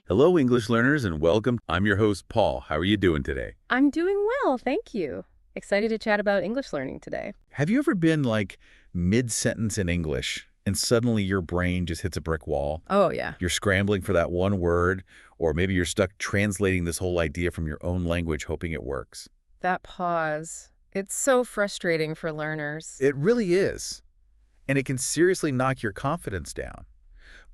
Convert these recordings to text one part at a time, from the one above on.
Hello, English learners, and welcome. I'm your host, Paul. How are you doing today? I'm doing well, thank you. Excited to chat about English learning today. Have you ever been like mid-sentence in English and suddenly your brain just hits a brick wall? Oh, yeah. You're scrambling for that one word, or maybe you're stuck translating this whole idea from your own language, hoping it works. That pause. It's so frustrating for learners. It really is. And it can seriously knock your confidence down.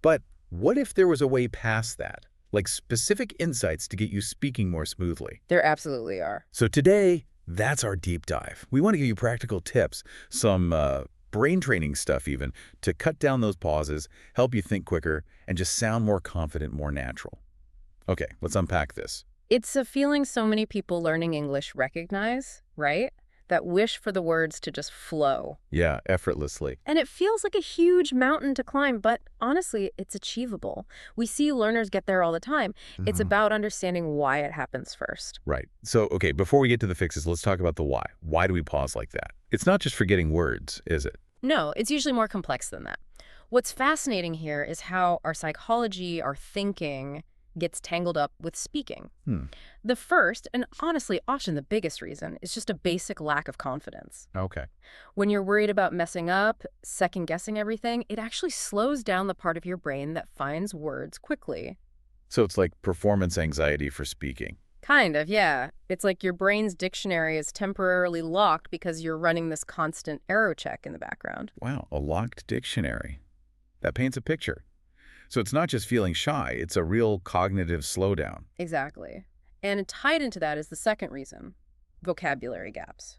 But what if there was a way past that? Like specific insights to get you speaking more smoothly. There absolutely are. So today, that's our deep dive. We want to give you practical tips, some brain training stuff even, to cut down those pauses, help you think quicker, and just sound more confident, more natural. Okay, let's unpack this. It's a feeling so many people learning English recognize, right? That wish for the words to just flow. Yeah, effortlessly. And it feels like a huge mountain to climb, but honestly, it's achievable. We see learners get there all the time. It's about understanding why it happens first. Right. So, okay, before we get to the fixes, let's talk about the why. Why do we pause like that? It's not just forgetting words, is it? No, it's usually more complex than that. What's fascinating here is how our psychology, our thinking, gets tangled up with speaking. The first, and honestly often the biggest reason, is just a basic lack of confidence. Okay. When you're worried about messing up, second-guessing everything, it actually slows down the part of your brain that finds words quickly. So it's like performance anxiety for speaking. Kind of, yeah. It's like your brain's dictionary is temporarily locked because you're running this constant arrow check in the background. Wow, a locked dictionary. That paints a picture. So it's not just feeling shy, it's a real cognitive slowdown. Exactly. And tied into that is the second reason, vocabulary gaps.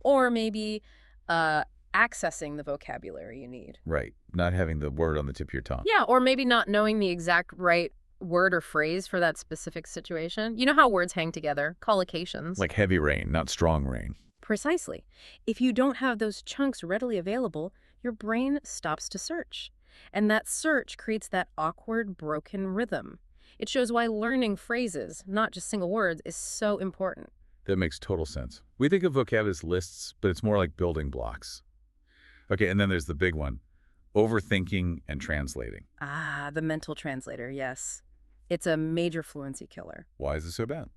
Or maybe accessing the vocabulary you need. Right, not having the word on the tip of your tongue. Yeah, or maybe not knowing the exact right word or phrase for that specific situation. You know how words hang together, collocations. Like heavy rain, not strong rain. Precisely. If you don't have those chunks readily available, your brain stops to search. And that search creates that awkward, broken rhythm. It shows why learning phrases, not just single words, is so important. That makes total sense. We think of vocab as lists, but it's more like building blocks. Okay, and then there's the big one, overthinking and translating. Ah, the mental translator, yes. It's a major fluency killer. Why is it so bad?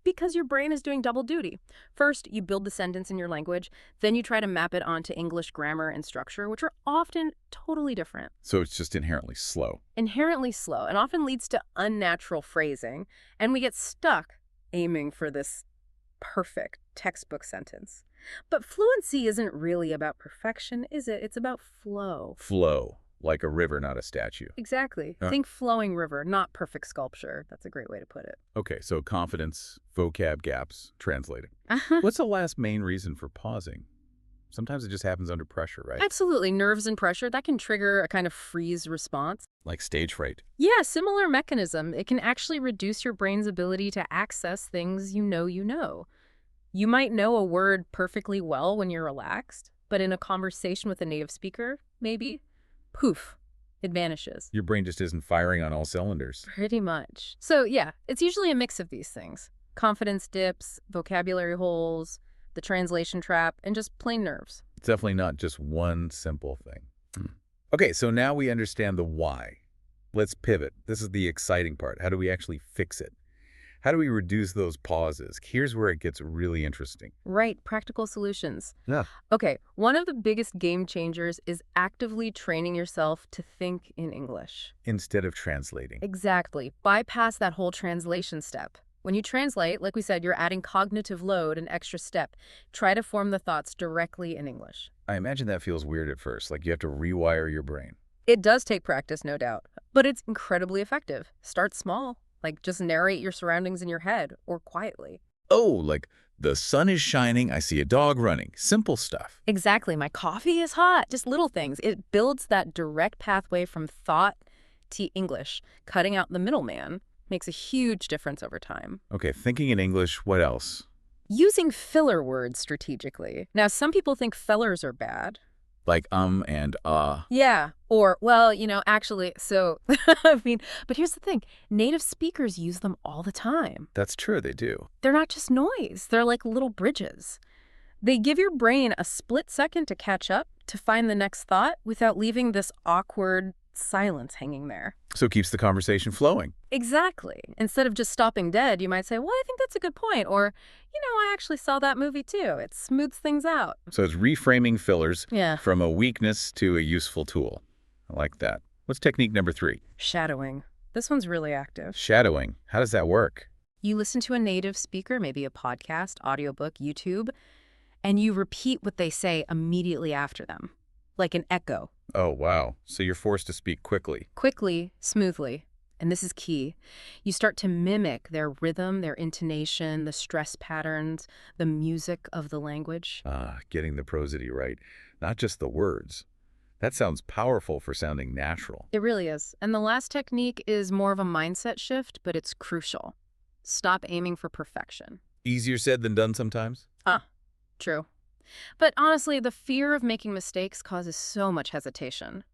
Because your brain is doing double duty. First, you build the sentence in your language, then you try to map it onto English grammar and structure, which are often totally different. So it's just inherently slow. Inherently slow, and often leads to unnatural phrasing, and we get stuck aiming for this perfect textbook sentence. But fluency isn't really about perfection, is it? It's about flow. Flow, like a river, not a statue. Exactly. Think flowing river, not perfect sculpture. That's a great way to put it. Okay, so confidence, vocab gaps, translating. What's the last main reason for pausing? Sometimes it just happens under pressure, right? Absolutely. Nerves and pressure, that can trigger a kind of freeze response. Like stage fright. Yeah, similar mechanism. It can actually reduce your brain's ability to access things you know you know. You might know a word perfectly well when you're relaxed, but in a conversation with a native speaker, maybe, poof, it vanishes. Your brain just isn't firing on all cylinders. Pretty much. So yeah, it's usually a mix of these things. Confidence dips, vocabulary holes, the translation trap, and just plain nerves. It's definitely not just one simple thing. Okay, so now we understand the why. Let's pivot. This is the exciting part. How do we actually fix it? How do we reduce those pauses? Here's where it gets really interesting. Right, practical solutions. Yeah. Okay, one of the biggest game changers is actively training yourself to think in English. Instead of translating. Exactly. Bypass that whole translation step. When you translate, like we said, you're adding cognitive load, an extra step. Try to form the thoughts directly in English. I imagine that feels weird at first, like you have to rewire your brain. It does take practice, no doubt, but it's incredibly effective. Start small, like just narrate your surroundings in your head or quietly. Oh, like the sun is shining, I see a dog running. Simple stuff. Exactly. My coffee is hot. Just little things. It builds that direct pathway from thought to English. Cutting out the middleman makes a huge difference over time. Okay, thinking in English, what else? Using filler words strategically. Now, some people think fillers are bad. Like and Yeah. Or, well, actually, so, I mean, but here's the thing. Native speakers use them all the time. That's true, they do. They're not just noise. They're like little bridges. They give your brain a split second to catch up, to find the next thought without leaving this awkward silence hanging there. So it keeps the conversation flowing. Exactly. Instead of just stopping dead, you might say, well, I think that's a good point. Or, I actually saw that movie too. It smooths things out. So it's reframing fillers Yeah. from a weakness to a useful tool. I like that. What's technique number 3? Shadowing. This one's really active. Shadowing. How does that work? You listen to a native speaker, maybe a podcast, audiobook, YouTube, and you repeat what they say immediately after them, like an echo. Oh, wow. So you're forced to speak quickly. Quickly, smoothly. And this is key. You start to mimic their rhythm, their intonation, the stress patterns, the music of the language. Getting the prosody right. Not just the words. That sounds powerful for sounding natural. It really is. And the last technique is more of a mindset shift, but it's crucial. Stop aiming for perfection. Easier said than done sometimes? True. But honestly, the fear of making mistakes causes so much hesitation.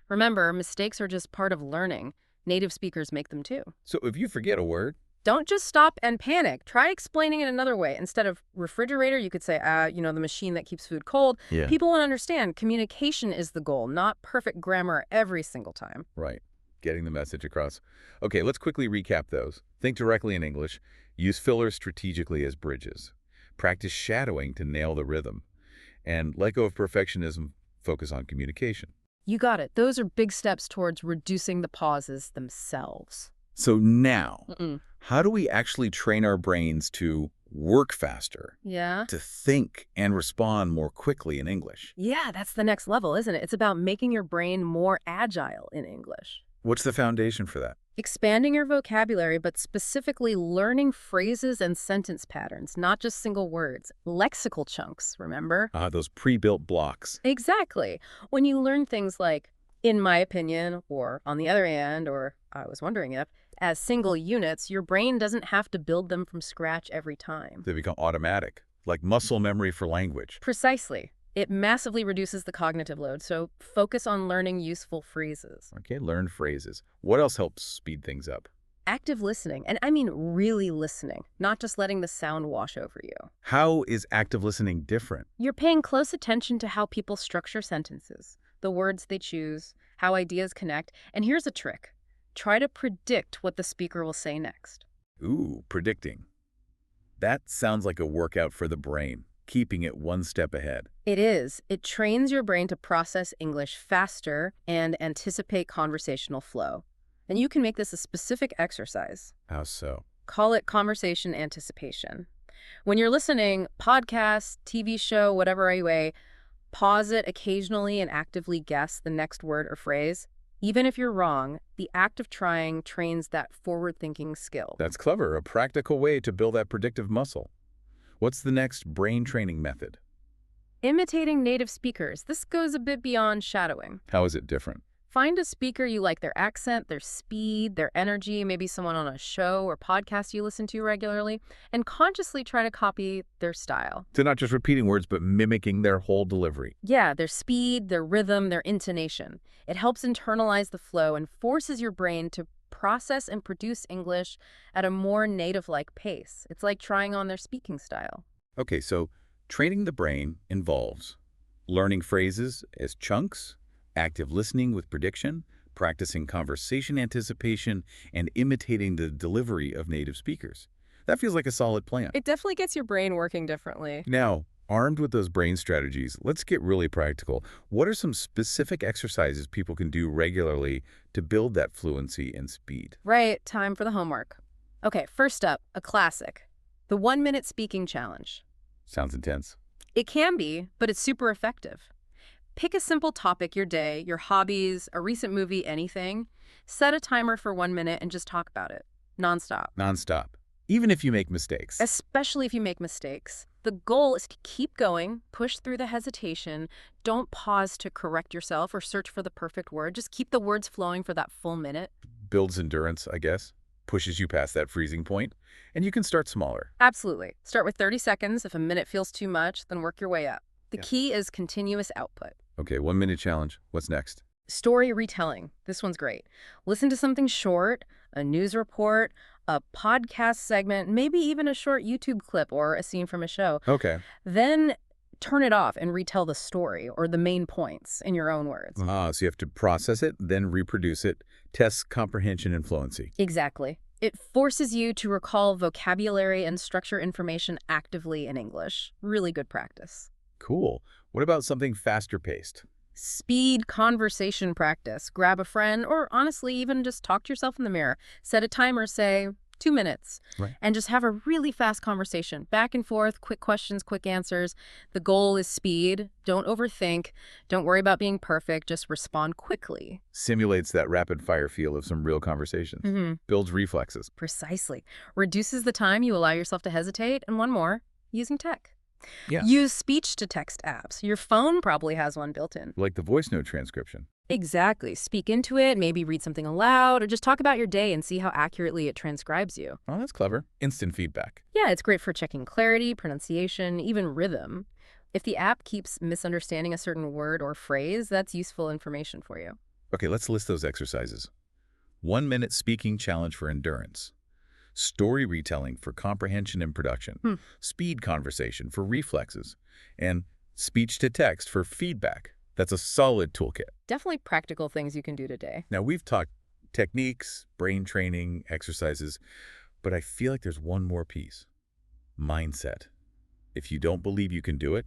Remember, mistakes are just part of learning. Native speakers make them too. So if you forget a word, Don't just stop and panic. Try explaining it another way. Instead of refrigerator, you could say, the machine that keeps food cold. yeah, People won't understand. Communication is the goal, not perfect grammar every single time. right. Getting the message across. Okay, let's quickly recap those. Think directly in English. Use fillers strategically as bridges. Practice shadowing to nail the rhythm. And let go of perfectionism. Focus on communication. You got it. Those are big steps towards reducing the pauses themselves. So now, Mm-mm. how do we actually train our brains to work faster, Yeah? to think and respond more quickly in English? Yeah, that's the next level, isn't it? It's about making your brain more agile in English. What's the foundation for that? Expanding your vocabulary, but specifically learning phrases and sentence patterns, not just single words. Lexical chunks, remember? Those pre-built blocks. Exactly. When you learn things like, in my opinion, or on the other hand, or I was wondering if, as single units, your brain doesn't have to build them from scratch every time. They become automatic, like muscle memory for language. Precisely. It massively reduces the cognitive load, so focus on learning useful phrases. Okay, learn phrases. What else helps speed things up? Active listening, and I mean really listening, not just letting the sound wash over you. How is active listening different? You're paying close attention to how people structure sentences, the words they choose, how ideas connect, and here's a trick. Try to predict what the speaker will say next. Ooh, predicting. That sounds like a workout for the brain, keeping it one step ahead. It is. It trains your brain to process English faster and anticipate conversational flow. And you can make this a specific exercise. How so? Call it conversation anticipation. When you're listening, podcast, TV show, whatever anyway, pause it occasionally and actively guess the next word or phrase. Even if you're wrong, the act of trying trains that forward-thinking skill. That's clever, a practical way to build that predictive muscle. What's the next brain training method? Imitating native speakers. This goes a bit beyond shadowing. How is it different? Find a speaker you like their accent, their speed, their energy, maybe someone on a show or podcast you listen to regularly, and consciously try to copy their style. So not just repeating words, but mimicking their whole delivery. Yeah, their speed, their rhythm, their intonation. It helps internalize the flow and forces your brain to process and produce English at a more native-like pace. It's like trying on their speaking style. Okay, so training the brain involves learning phrases as chunks, active listening with prediction, practicing conversation anticipation, and imitating the delivery of native speakers. That feels like a solid plan. It definitely gets your brain working differently. Now, armed with those brain strategies, let's get really practical. What are some specific exercises people can do regularly to build that fluency and speed? Right, time for the homework. Okay, first up, a classic. The 1-minute speaking challenge. Sounds intense. It can be, but it's super effective. Pick a simple topic, your day, your hobbies, a recent movie, anything. Set a timer for 1 minute and just talk about it. Nonstop. Nonstop. Even if you make mistakes. Especially if you make mistakes. The goal is to keep going, push through the hesitation. Don't pause to correct yourself or search for the perfect word. Just keep the words flowing for that full minute. Builds endurance, I guess. Pushes you past that freezing point. And you can start smaller. Absolutely. Start with 30 seconds. If a minute feels too much, then work your way up. The Yeah. key is continuous output. Okay, 1-minute challenge. What's next? Story retelling. This one's great. Listen to something short, a news report, a podcast segment, maybe even a short YouTube clip or a scene from a show. Okay. Then turn it off and retell the story or the main points in your own words. So you have to process it, then reproduce it, test comprehension and fluency. Exactly. It forces you to recall vocabulary and structure information actively in English. Really good practice. Cool. What about something faster paced? Speed conversation practice. Grab a friend, or honestly, even just talk to yourself in the mirror. Set a timer, say 2 minutes, Right. and just have a really fast conversation. Back and forth, quick questions, quick answers. The goal is speed. Don't overthink. Don't worry about being perfect. Just respond quickly. Simulates that rapid fire feel of some real conversations. Builds reflexes. Precisely. Reduces the time you allow yourself to hesitate. And one more, using tech. Yeah. Use speech-to-text apps. Your phone probably has one built in. Like the voice note transcription. Exactly. Speak into it, maybe read something aloud, or just talk about your day and see how accurately it transcribes you. Oh, that's clever. Instant feedback. Yeah, it's great for checking clarity, pronunciation, even rhythm. If the app keeps misunderstanding a certain word or phrase, that's useful information for you. Okay, let's list those exercises. 1-minute speaking challenge for endurance. Story retelling for comprehension and production. Speed conversation for reflexes. And speech to text for feedback. That's a solid toolkit. Definitely practical things you can do today. Now, we've talked techniques, brain training, exercises, but I feel like there's one more piece. Mindset. If you don't believe you can do it,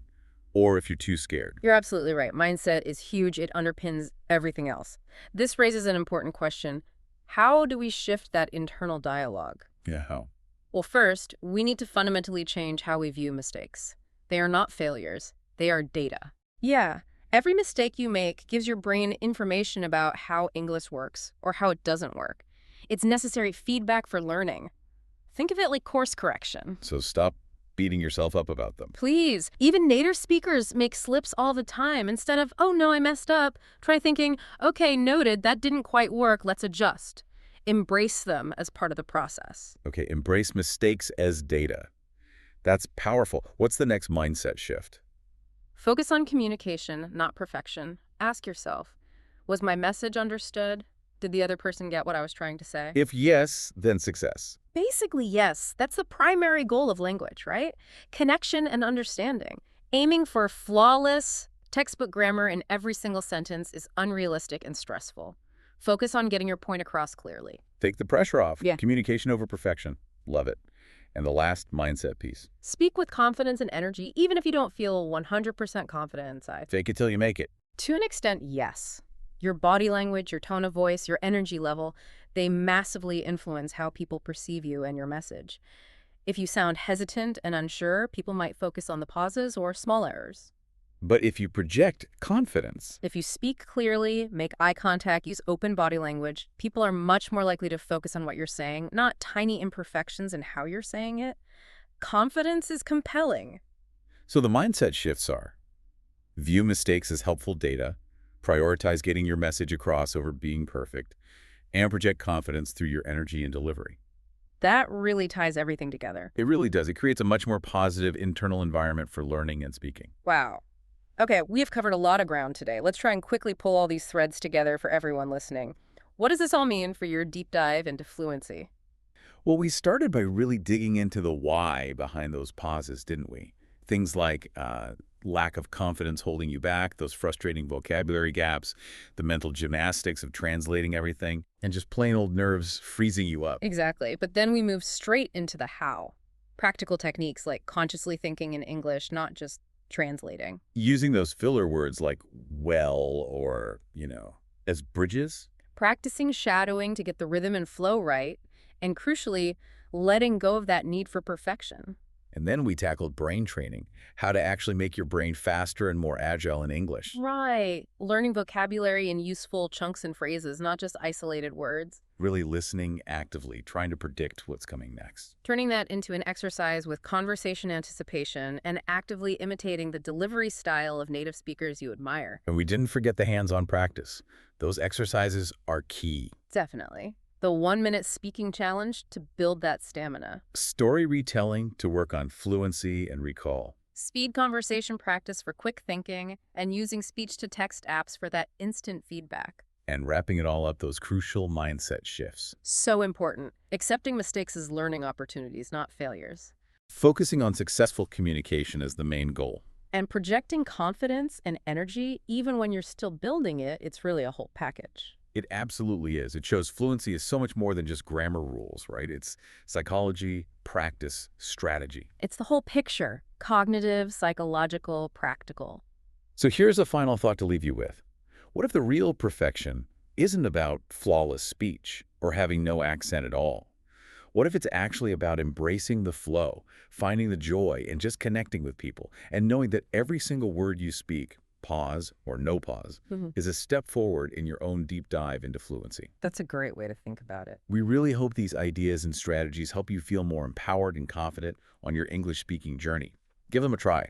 or if you're too scared. You're absolutely right. Mindset is huge. It underpins everything else. This raises an important question. How do we shift that internal dialogue? Yeah, how? Well, first, we need to fundamentally change how we view mistakes. They are not failures. They are data. Yeah, every mistake you make gives your brain information about how English works or how it doesn't work. It's necessary feedback for learning. Think of it like course correction. So stop beating yourself up about them. Please. Even native speakers make slips all the time. Instead of, oh no, I messed up, try thinking, okay, noted, that didn't quite work, let's adjust. Embrace them as part of the process. Okay, embrace mistakes as data. That's powerful. What's the next mindset shift? Focus on communication, not perfection. Ask yourself, was my message understood? Did the other person get what I was trying to say? If yes, then success. Basically, yes. That's the primary goal of language, right? Connection and understanding. Aiming for flawless textbook grammar in every single sentence is unrealistic and stressful. Focus on getting your point across clearly. Take the pressure off. Yeah. Communication over perfection. Love it. And the last mindset piece. Speak with confidence and energy, even if you don't feel 100% confident inside. Fake it till you make it. To an extent, yes. Your body language, your tone of voice, your energy level, they massively influence how people perceive you and your message. If you sound hesitant and unsure, people might focus on the pauses or small errors. But if you project confidence, If you speak clearly, make eye contact, use open body language, people are much more likely to focus on what you're saying, not tiny imperfections in how you're saying it. Confidence is compelling. so the mindset shifts are: view mistakes as helpful data, prioritize getting your message across over being perfect, and project confidence through your energy and delivery. That really ties everything together. It really does. It creates a much more positive internal environment for learning and speaking. Wow. Okay, we have covered a lot of ground today. Let's try and quickly pull all these threads together for everyone listening. What does this all mean for your deep dive into fluency? Well, we started by really digging into the why behind those pauses, didn't we? Things like lack of confidence holding you back, those frustrating vocabulary gaps, the mental gymnastics of translating everything, and just plain old nerves freezing you up. Exactly. But then we move straight into the how. Practical techniques like consciously thinking in English, not just translating. Using those filler words like well or, as bridges. Practicing shadowing to get the rhythm and flow right. And crucially, letting go of that need for perfection. And then we tackled brain training, how to actually make your brain faster and more agile in English. Right. Learning vocabulary in useful chunks and phrases, not just isolated words. Really listening actively, trying to predict what's coming next. Turning that into an exercise with conversation anticipation and actively imitating the delivery style of native speakers you admire. And we didn't forget the hands-on practice. Those exercises are key. Definitely. The 1-minute speaking challenge to build that stamina. Story retelling to work on fluency and recall. Speed conversation practice for quick thinking, and using speech-to-text apps for that instant feedback. And wrapping it all up, those crucial mindset shifts. So important. Accepting mistakes as learning opportunities, not failures. Focusing on successful communication is the main goal. And projecting confidence and energy, even when you're still building it, it's really a whole package. It absolutely is. It shows fluency is so much more than just grammar rules, right? It's psychology, practice, strategy. It's the whole picture: cognitive, psychological, practical. So here's a final thought to leave you with. What if the real perfection isn't about flawless speech or having no accent at all? What if it's actually about embracing the flow, finding the joy, and just connecting with people, and knowing that every single word you speak, pause or no pause, Mhm. is a step forward in your own deep dive into fluency? That's a great way to think about it. We really hope these ideas and strategies help you feel more empowered and confident on your English speaking journey. Give them a try.